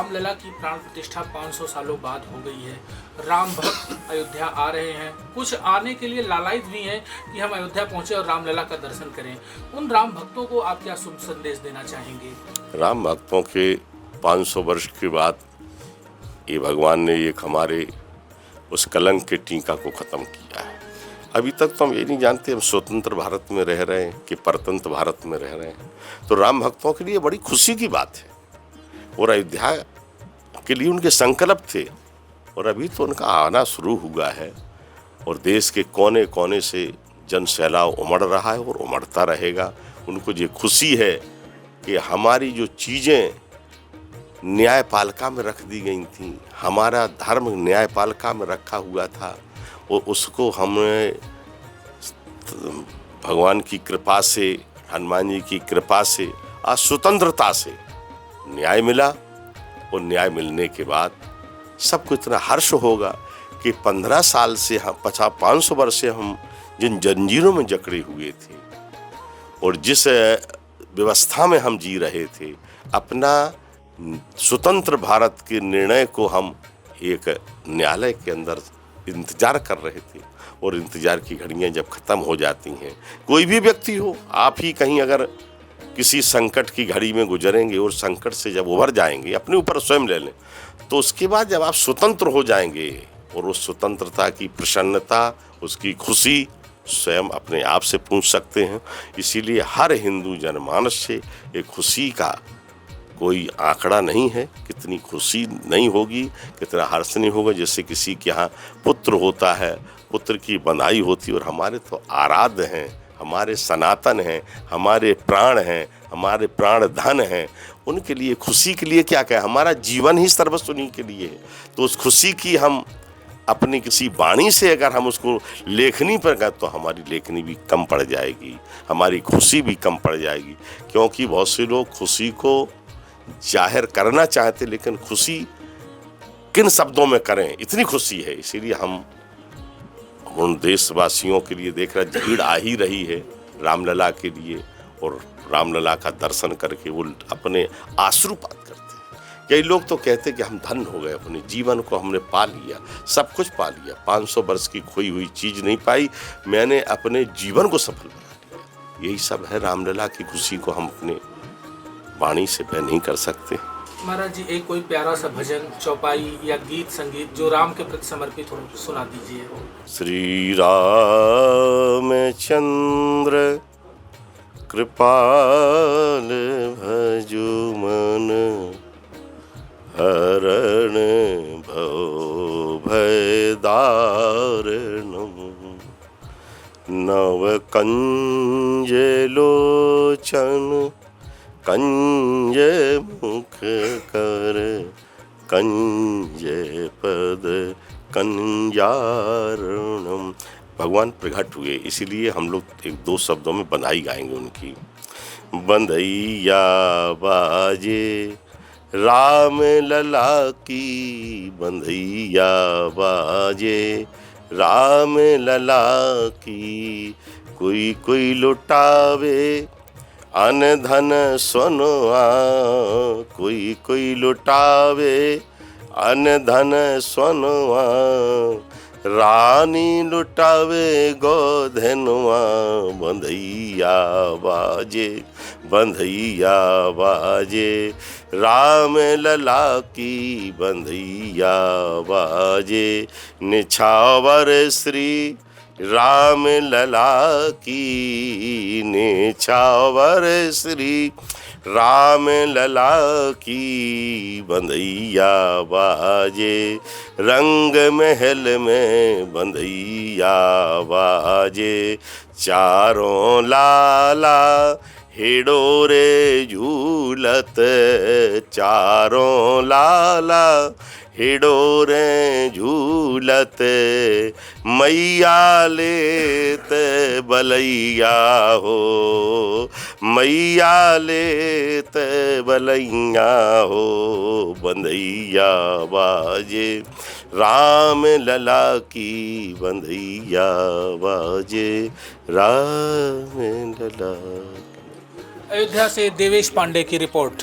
रामलला की प्राण प्रतिष्ठा 500 सालों बाद हो गई है। राम भक्त अयोध्या आ रहे हैं, कुछ आने के लिए लालायित भी हैं कि हम अयोध्या पहुंचे और रामलला का दर्शन करें। उन राम भक्तों को आप क्या शुभ संदेश देना चाहेंगे? राम भक्तों के 500 वर्ष के बाद ये भगवान ने एक हमारे उस कलंक के टीका को ख़त्म किया है। अभी तक तो हम ये नहीं जानते हम स्वतंत्र भारत में रह रहे हैं कि परतंत्र भारत में रह रहे हैं। तो राम भक्तों के लिए बड़ी खुशी की बात है और अयोध्या के लिए उनके संकल्प थे और अभी तो उनका आना शुरू हुआ है और देश के कोने कोने से जन सैलाब उमड़ रहा है और उमड़ता रहेगा। उनको ये खुशी है कि हमारी जो चीज़ें न्यायपालिका में रख दी गई थी, हमारा धर्म न्यायपालिका में रखा हुआ था और उसको हमने भगवान की कृपा से, हनुमान जी की कृपा से आज स्वतंत्रता से न्याय मिला और न्याय मिलने के बाद सबको इतना हर्ष होगा कि 15 साल से हम 500 वर्ष से हम जिन जंजीरों में जकड़े हुए थे और जिस व्यवस्था में हम जी रहे थे, अपना स्वतंत्र भारत के निर्णय को हम एक न्यायालय के अंदर इंतजार कर रहे थे और इंतजार की घड़ियां जब ख़त्म हो जाती हैं, कोई भी व्यक्ति हो, आप ही कहीं अगर किसी संकट की घड़ी में गुजरेंगे और संकट से जब उभर जाएंगे, अपने ऊपर स्वयं ले लें, तो उसके बाद जब आप स्वतंत्र हो जाएंगे और उस स्वतंत्रता की प्रसन्नता, उसकी खुशी स्वयं अपने आप से पूछ सकते हैं। इसीलिए हर हिंदू जनमानस से एक खुशी का कोई आंकड़ा नहीं है, कितनी खुशी नहीं होगी, कितना हर्ष नहीं होगा। जैसे किसी के यहाँ पुत्र होता है, पुत्र की बधाई होती है और हमारे तो आराध्य हैं, हमारे सनातन हैं, हमारे प्राण हैं, हमारे प्राण धन हैं, उनके लिए खुशी के लिए क्या कहें, हमारा जीवन ही सर्वस्व उन्हीं के लिए है। तो उस खुशी की हम अपनी किसी वाणी से अगर हम उसको लेखनी पर कहें तो हमारी लेखनी भी कम पड़ जाएगी, हमारी खुशी भी कम पड़ जाएगी। क्योंकि बहुत से लोग खुशी को जाहिर करना चाहते लेकिन खुशी किन शब्दों में करें, इतनी खुशी है। इसीलिए हम उन देशवासियों के लिए देख रहे भीड़ आ ही रही है रामलला के लिए और रामलला का दर्शन करके वो अपने आश्रुपात करते हैं। कई लोग तो कहते हैं कि हम धन्य हो गए, अपने जीवन को हमने पा लिया, सब कुछ पा लिया, 500 वर्ष की खोई हुई चीज़ नहीं पाई, मैंने अपने जीवन को सफल बना लिया। यही सब है रामलला की खुशी को हम अपने वाणी से बयान नहीं कर सकते। महाराज जी, एक कोई प्यारा सा भजन, चौपाई या गीत संगीत जो राम के प्रति समर्पित हो, सुना दीजिए। श्री रामचंद्र कृपाल भजु मन, हरण भव भय दारणम, नव कंज लोचन कंज मुख कर, कंज पद कंजारणम। भगवान प्रकट हुए, इसीलिए हम लोग एक दो शब्दों में बंधाई गाएंगे उनकी। बंधैया बाजे राम लला की, बंधैया बाजे राम लला की, कोई कोई लुटावे अन धन सोनुआ, कोई कोई लुटावे अन धन सोनुआ, रानी लुटावे गोधनुआ, बंधैया बाजे बंधैया बाजे राम लला की, बंधैया बाजे निछावर श्री राम लला की, निछावर श्री राम लला की, बंधैया बाजे रंग महल में, बंधैया बाजे चारों लाला हिडोरे झूलत, चारों लाला हिडोरे झूलत, मैया लेत बलैया हो, मैया लेत बलैया हो, बंधैया बाजे राम लला की, बंधैया बाजे राम लला। अयोध्या से देवेश पांडे की रिपोर्ट।